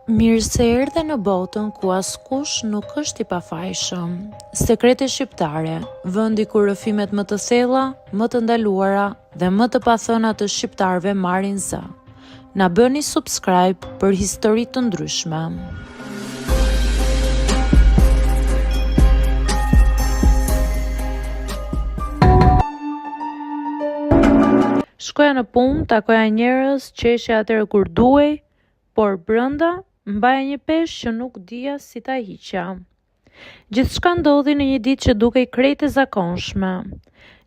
Mirë se erdhe në botën ku askush nuk është i pafajshëm. Sekrete shqiptare, vendi ku rrëfimet më të thella, më të ndaluara dhe më të pathëna të shqiptarëve marrin zë. Na bëni subscribe për histori të ndryshme. Shkoja në punë, takoja njerëz, qeshja atëherë kur duhej, por brenda mbaja një peshë që nuk dija si ta hiqja. Gjithçka ndodhi në një ditë që dukej krejt e zakonshme.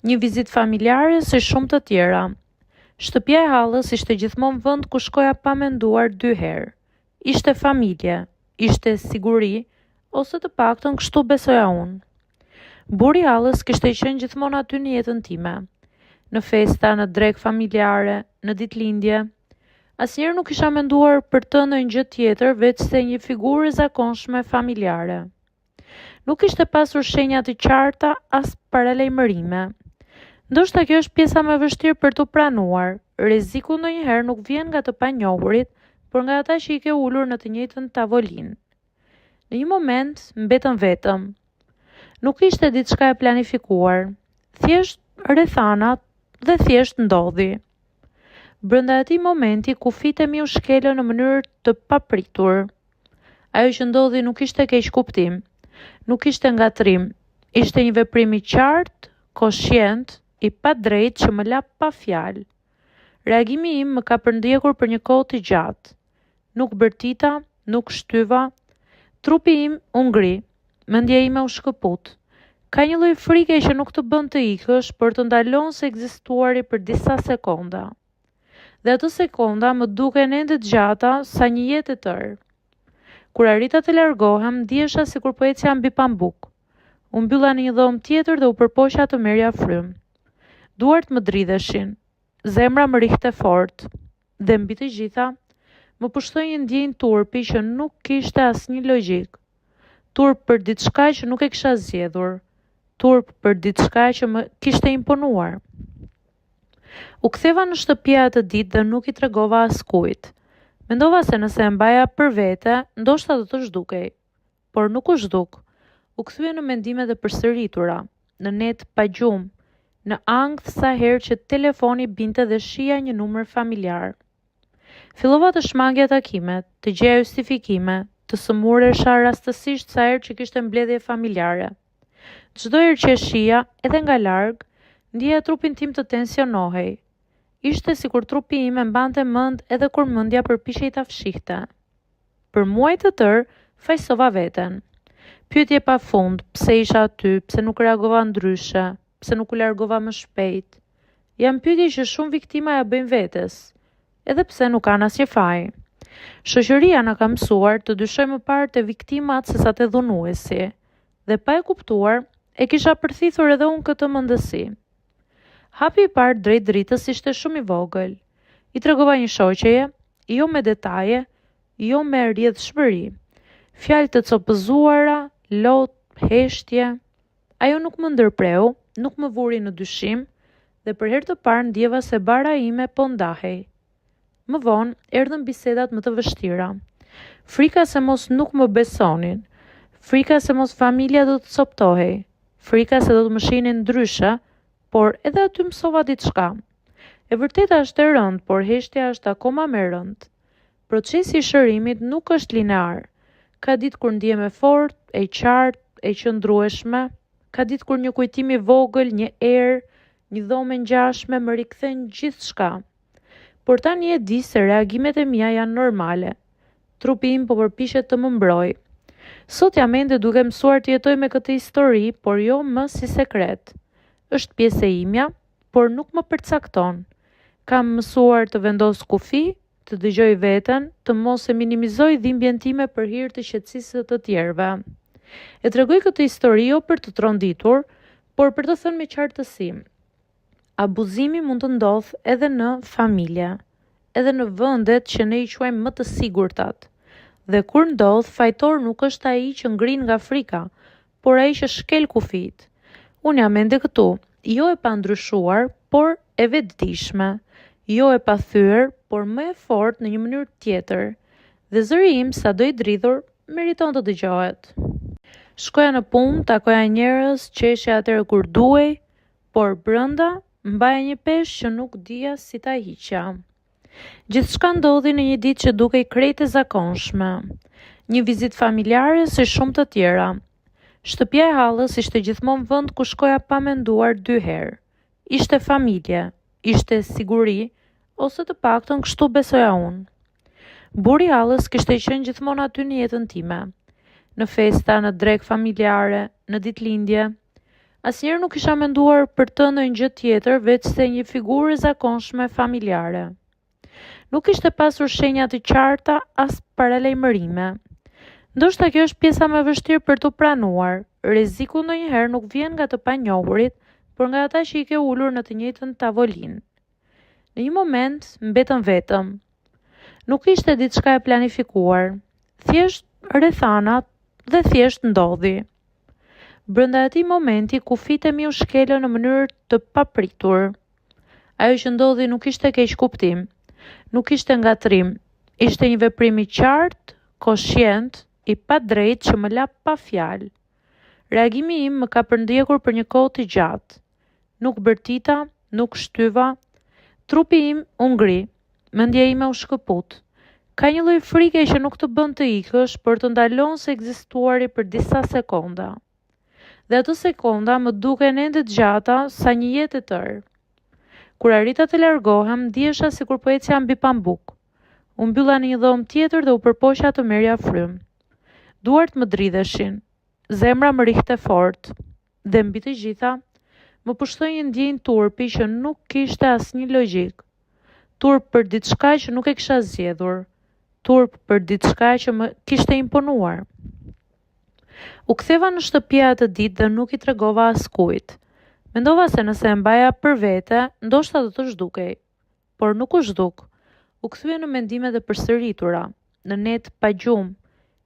Një vizitë familjare si shumë të tjera. Shtëpia e hallës ishte gjithmonë vend ku shkoja pa menduar 2 herë. Ishte familje, ishte siguri, ose të paktën kështu besoja unë. Burri i hallës kishte qenë gjithmonë aty në jetën time. Në festa, në drekë familjare, në ditëlindje. Asnjëherë nuk isha menduar për të ndonjë gjë tjetër veç se një figurë e zakonshme familjare. Nuk ishte pasur shenja të qarta as paralajmërime. Ndoshta kjo është pjesa më e vështirë për të pranuar. Rreziku ndonjëherë nuk vjen nga të panjohurit, por nga ata që i ke ulur në të njëjtën tavolinë. Në një moment mbetëm vetëm. Nuk ishte diçka e planifikuar. Thjesht rrethanat dhe thjesht ndodhi. Brenda atij momenti kufitemi u shkelën në mënyrë të papritur. Ajo që ndodhi nuk ishte keq kuptim, nuk ishte ngatrim, ishte një veprim i qartë, koshient, i padrejtë që më la pa fjalë. Reagimi im më ka përndjekur për një kohë të gjatë. Nuk bërtita, nuk shtyva, trupi im u ngri, mendja ime u shkëput. Ka një lloj frike që nuk të bën të ikësh, por të ndalon se ekzistuari për disa sekonda. Dhe ato sekonda më duken ende të gjata sa një jetë e tërë. Kur arrita të largohem, ndihesha sikur po ecja mbi pambuk. U mbylla në një dhomë tjetër dhe u përpoqja të merrja frymë. Duart më dridheshin, zemra më rihte fort, dhe mbi të gjitha, më pushtoi një ndjenjë turpi që nuk kishte asnjë logjik. Turp për diçka që nuk e kisha zgjedhur, turp për diçka që më kishte imponuar. U ktheva në shtëpi atë ditë dhe nuk i tregova askujt. Mendova se nëse e mbaja për vete, ndoshta do të zhdukej. Por nuk u zhduk. U kthye në mendimet e përsëritura, në net pa gjumë, në ankth sa herë që telefoni binte dhe shija një numër familjar. Fillova të shmangja takimet, të gjeja justifikime, të sëmuresha rastësisht sa herë që kishte mbledhje familjare. Çdo herë që e shija, edhe nga larg, ndjeja trupin tim të tensionohej. Ishte sikur trupi im e mbante mend edhe kur mendja përpiqej ta fshihte. Për muaj të tërë, fajsova veten. Pyetje pafund, pse isha aty, pse nuk reagova ndryshe, pse nuk u largova më shpejt. Jam pyetje që shumë viktima ja bëjnë vetes, edhe pse nuk kanë asnjë faj. Shoqëria na ka mësuar të dyshojmë më parë te viktimat sesa te dhunuesi, dhe pa e kuptuar, e kisha përthithur edhe unë këtë mendësi. Hapi i parë drejt dritës ishte shumë i vogël. I tregova një shoqeje, jo me detaje, jo me rrjedhshmëri. Fjalë të copëzuara, lot, heshtje. Ajo nuk më ndërpreu, nuk më vuri në dyshim, dhe për herë të parë ndjeva se bara ime po ndahej. Më vonë erdhën bisedat më të vështira. Frika se mos nuk më besonin, frika se mos familja do të coptohej, frika se do të më shihnin ndryshe, por edhe aty mësova diçka. E vërteta është e rëndë, por heshtja është akoma më e rëndë. Procesi i shërimit nuk është linear. Ka ditë kur ndihem e fortë, e qartë, e qëndrueshme, ka ditë kur një kujtim i vogël, një erë, një dhomë ngjashme më rikthen gjithçka. Por tani e di se reagimet e mia janë normale. Trupi im po përpiqet të më mbrojë. Sot jam ende duke mësuar të jetoj me këtë histori, por jo më si sekret. Është pjesë e imja, por nuk më përcakton. Kam mësuar të vendos kufi, të dëgjoj veten, të mos e minimizoj dhimbjen time për hir të qetësisë të tjerëve. E tregoj këtë histori jo për të tronditur, por për të thënë me qartësi. Abuzimi mund të ndodhë edhe në familje, edhe në vendet që ne i quajmë më të sigurtat. Dhe kur ndodh, fajtor nuk është ai që ngrin nga frika, por ai që shkel kufit. Unë jam ende këtu, jo e pa ndryshuar, por e vetëdijshme, jo e pa thyer, por më e fortë në një mënyrë tjetër, Dhe zëri im, sado i dridhur, meriton të dëgjohet. Shkoja në punë, takoja njerëz, qeshja atëherë kur duhej, por brenda mbaja një peshë që nuk dija si ta hiqja. Gjithçka ndodhi në një ditë që dukej krejt e zakonshme. Një vizitë familjare si shumë të tjera. Shtëpia e hallës ishte gjithmonë vend ku shkoja pa menduar 2 herë. Ishte familje, ishte siguri, ose të paktën kështu besoja unë. Burri i hallës kishte qenë gjithmonë aty në jetën time. Në festa, në drekë familjare, në ditëlindje. Asnjëherë nuk isha menduar për të ndonjë gjë tjetër veç se një figurë e zakonshme familjare. Nuk ishte pasur shenja të qarta as paralajmërime. Ndoshta kjo është pjesa më e vështirë për të pranuar. Rreziku ndonjëherë nuk vjen nga të panjohurit, por nga ata që i ke ulur në të njëjtën tavolinë. Në një moment mbetëm vetëm. Nuk ishte diçka e planifikuar. Thjesht rrethanat dhe thjesht ndodhi. Brenda atij momenti kufit e mi u shkelën në mënyrë të papritur. Ajo që ndodhi nuk ishte keq kuptim, nuk ishte ngatrim, ishte një veprim i qartë, koshient, i padrejtë që më la pa fjalë. Reagimi im më ka përndjekur për një kohë të gjatë. Nuk bërtita, nuk shtyva, trupi im u ngri, mendja ime u shkëput. Ka një lloj frike që nuk të bën të ikësh, por të ndalon se ekzistuari për disa sekonda. Dhe ato sekonda më duken ende të gjata sa një jetë e tërë. Kur arrita të largohem, ndihesha sikur po ecja mbi pambuk. U mbylla në një dhomë tjetër dhe u përpoqja të merrja frym. Duart më dridheshin, zemra më rihte fort, dhe mbi të gjitha, më pushtoi një ndjenjë turpi që nuk kishte asnjë logjik. Turp për diçka që nuk e kisha zgjedhur, turp për diçka që më kishte imponuar. U ktheva në shtëpi atë ditë dhe nuk i tregova askujt. Mendova se nëse e mbaja për vete, ndoshta do të zhdukej, por nuk u zhduk. U kthye në mendimet e përsëritura, në net pa gjumë,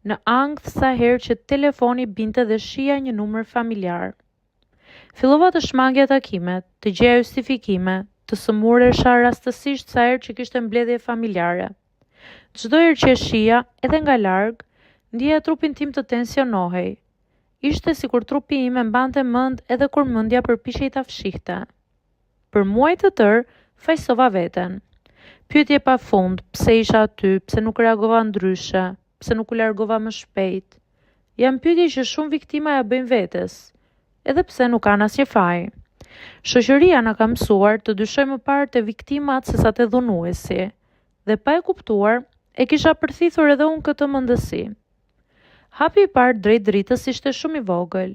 në ankth sa herë që telefoni binte dhe shija një numër familjar. Fillova të shmangja takimet, të gjeja justifikime, të sëmuresha rastësisht sa herë që kishte mbledhje familjare. Çdo herë që e shija, edhe nga larg, ndjeja trupin tim të tensionohej. Ishte sikur trupi im e mbante mend edhe kur mendja përpiqej ta fshihte. Për muaj të tërë, fajsova veten. Pyetje pafund, pse isha aty, pse nuk reagova ndryshe, pse nuk u largova më shpejt. Janë pyetje që shumë viktima ja bëjnë vetes, edhe pse nuk kanë asnjë faj. Shoqëria na ka mësuar të dyshojmë më parë te viktimat sesa te dhunuesi, dhe pa e kuptuar, e kisha përthithur edhe unë këtë mendësi. Hapi i parë drejt dritës ishte shumë i vogël.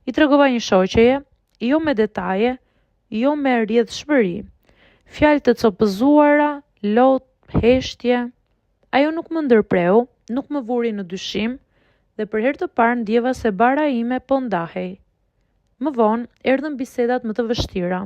I tregova një shoqeje, jo me detaje, jo me rrjedhshmëri. Fjalë të copëzuara, lot, heshtje. Ajo nuk më ndërpreu, nuk më vuri në dyshim, dhe për herë të parë ndjeva se bara ime po ndahej. Më vonë erdhën bisedat më të vështira.